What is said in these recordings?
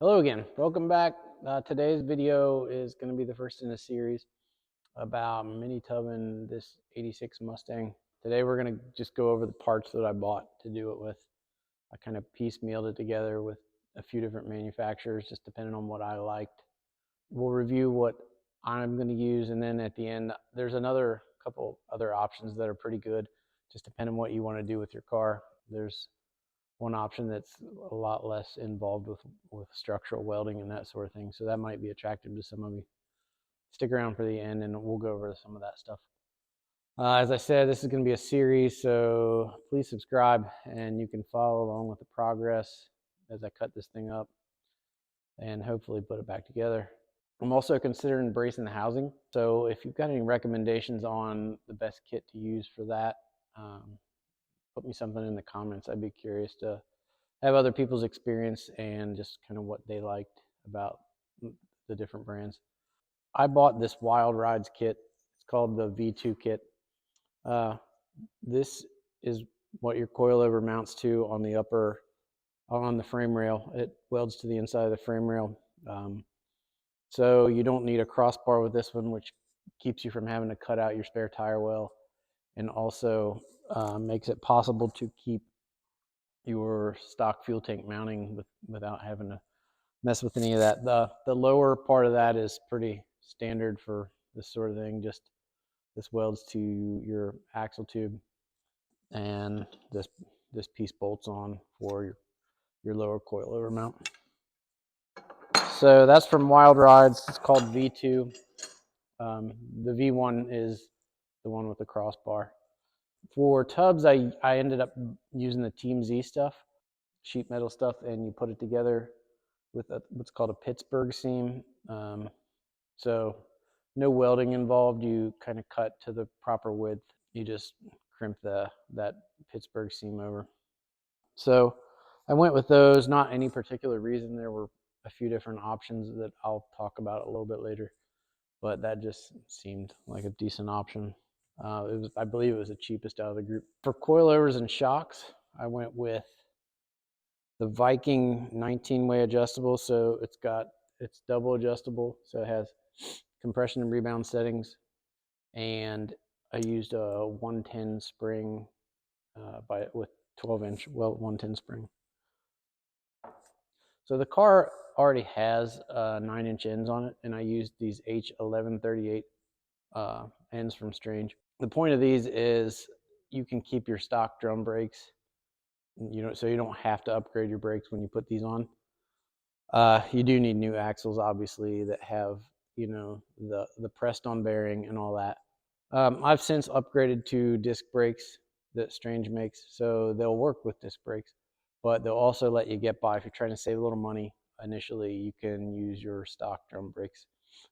Hello again, welcome back. Today's video is going to be the first in a series about mini tubbing this 86 Mustang. Today we're going to just go over the parts that I bought to do it with. I kind of piecemealed it together with a few different manufacturers, just depending on what I liked. We'll review what I'm going to use, and then at the end there's another couple other options that are pretty good, just depending on what you want to do with your car. There's one option that's a lot less involved with structural welding and that sort of thing, so that might be attractive to some of you. Stick around for the end and we'll go over some of that stuff. As I said, this is going to be a series, so please subscribe and you can follow along with the progress as I cut this thing up and hopefully put it back together. I'm also considering bracing the housing, so if you've got any recommendations on the best kit to use for that, put me something in the comments. I'd be curious to have other people's experience and just kind of what they liked about the different brands. I bought this Wild Rides kit. It's called the V2 kit. This is what your coilover mounts to on the frame rail. It welds to the inside of the frame rail. So you don't need a crossbar with this one, which keeps you from having to cut out your spare tire well, and also makes it possible to keep your stock fuel tank mounting without having to mess with any of that. The lower part of that is pretty standard for this sort of thing. Just this welds to your axle tube, and this piece bolts on for your lower coilover mount. So that's from Wild Rides. It's called V2. The V1 is the one with the crossbar. For tubs, I ended up using the Team Z stuff, sheet metal stuff, and you put it together with what's called a Pittsburgh seam. So no welding involved. You kind of cut to the proper width. You just crimp that Pittsburgh seam over. So I went with those, not any particular reason. There were a few different options that I'll talk about a little bit later, but that just seemed like a decent option. I believe it was the cheapest out of the group. For coilovers and shocks, I went with the Viking 19-way adjustable. So it's double adjustable, so it has compression and rebound settings, and I used a 110 spring with 12-inch 110 spring. So the car already has 9-inch ends on it, and I used these H1138 ends from Strange. The point of these is you can keep your stock drum brakes, so you don't have to upgrade your brakes when you put these on. You do need new axles, obviously, that have the pressed on bearing and all that. I've since upgraded to disc brakes that Strange makes, so they'll work with disc brakes, but they'll also let you get by. If you're trying to save a little money initially, you can use your stock drum brakes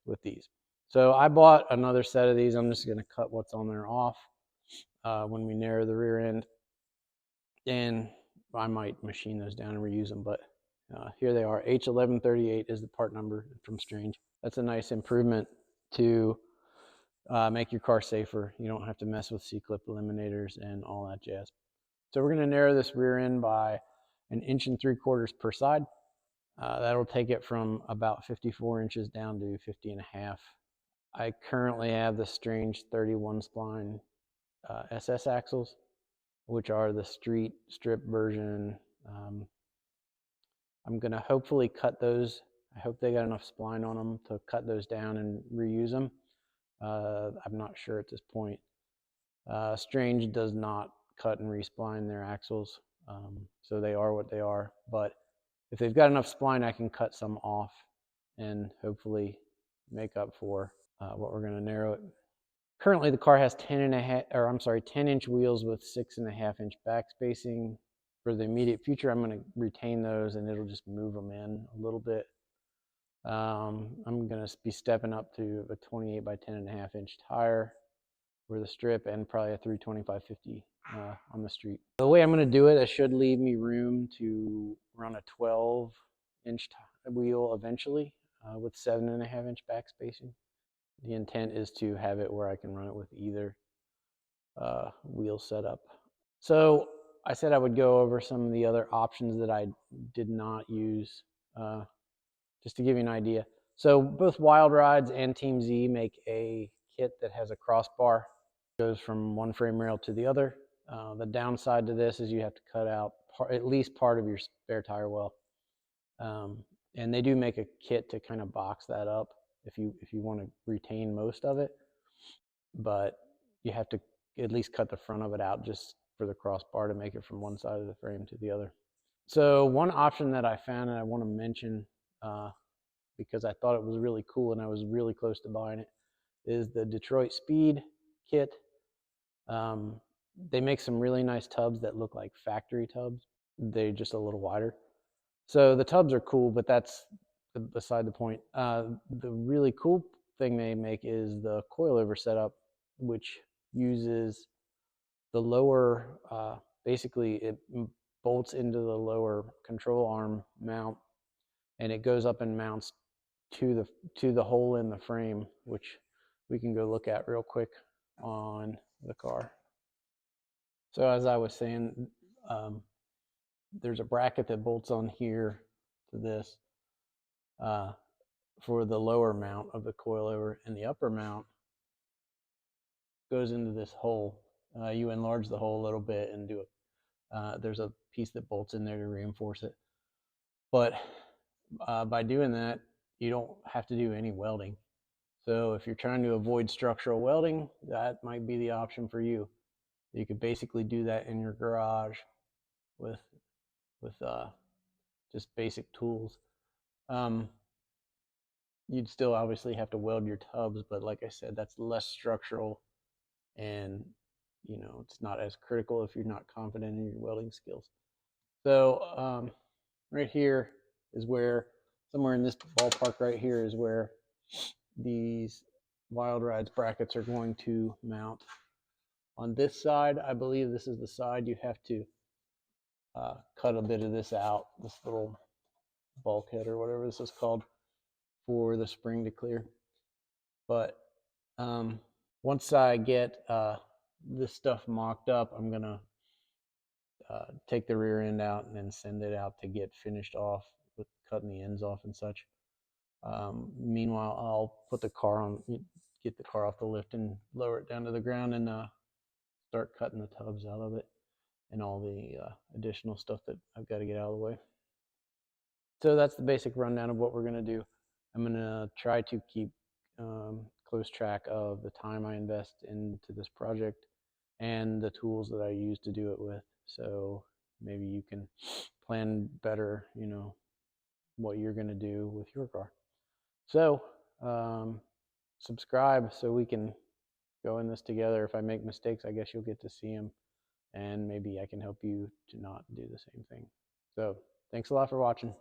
with these. So I bought another set of these. I'm just going to cut what's on there off when we narrow the rear end, and I might machine those down and reuse them, but here they are. H1138 is the part number from Strange. That's a nice improvement to make your car safer. You don't have to mess with C-clip eliminators and all that jazz. So we're going to narrow this rear end by 1 3/4 inches per side. That'll take it from about 54 inches down to 50.5. I currently have the Strange 31 spline SS axles, which are the street strip version. I'm going to hopefully cut those. I hope they got enough spline on them to cut those down and reuse them. I'm not sure at this point. Strange does not cut and respline their axles, so they are what they are. But if they've got enough spline, I can cut some off and hopefully make up for what we're going to narrow it. Currently, the car has 10-inch wheels with 6.5-inch back spacing. For the immediate future, I'm going to retain those, and it'll just move them in a little bit. I'm going to be stepping up to a 28 by 10.5-inch tire for the strip, and probably a 325/50 on the street. The way I'm going to do it, it should leave me room to run a 12-inch wheel eventually with 7.5-inch back spacing. The intent is to have it where I can run it with either wheel setup. So I said I would go over some of the other options that I did not use just to give you an idea. So both Wild Rides and Team Z make a kit that has a crossbar, goes from one frame rail to the other. The downside to this is you have to cut out at least part of your spare tire well. And they do make a kit to kind of box that up if you want to retain most of it, but you have to at least cut the front of it out just for the crossbar to make it from one side of the frame to the other. So one option that I found and I want to mention because I thought it was really cool and I was really close to buying it is the Detroit Speed kit. They make some really nice tubs that look like factory tubs. They're just a little wider. So the tubs are cool, but that's beside the point. The really cool thing they make is the coilover setup, which uses the lower, basically it bolts into the lower control arm mount, and it goes up and mounts to the hole in the frame, which we can go look at real quick on the car. So as I was saying, there's a bracket that bolts on here to this for the lower mount of the coilover, and the upper mount goes into this hole. You enlarge the hole a little bit and do it. There's a piece that bolts in there to reinforce it. But by doing that, you don't have to do any welding. So if you're trying to avoid structural welding, that might be the option for you. You could basically do that in your garage with just basic tools. You'd still obviously have to weld your tubs, but like I said, that's less structural, and it's not as critical if you're not confident in your welding skills. So right here is where, somewhere in this ballpark right here is where these Wild Rides brackets are going to mount. On this side, I believe this is the side you have to cut a bit of this out, this little bulkhead or whatever this is called, for the spring to clear. But once I get this stuff mocked up, I'm gonna take the rear end out and then send it out to get finished off with cutting the ends off and such. Meanwhile, I'll put the car on, get the car off the lift and lower it down to the ground and start cutting the tubs out of it and all the additional stuff that I've got to get out of the way. So that's the basic rundown of what we're going to do. I'm going to try to keep close track of the time I invest into this project and the tools that I use to do it with. So maybe you can plan better, what you're going to do with your car. So subscribe so we can go in this together. If I make mistakes, I guess you'll get to see them, and maybe I can help you to not do the same thing. So thanks a lot for watching.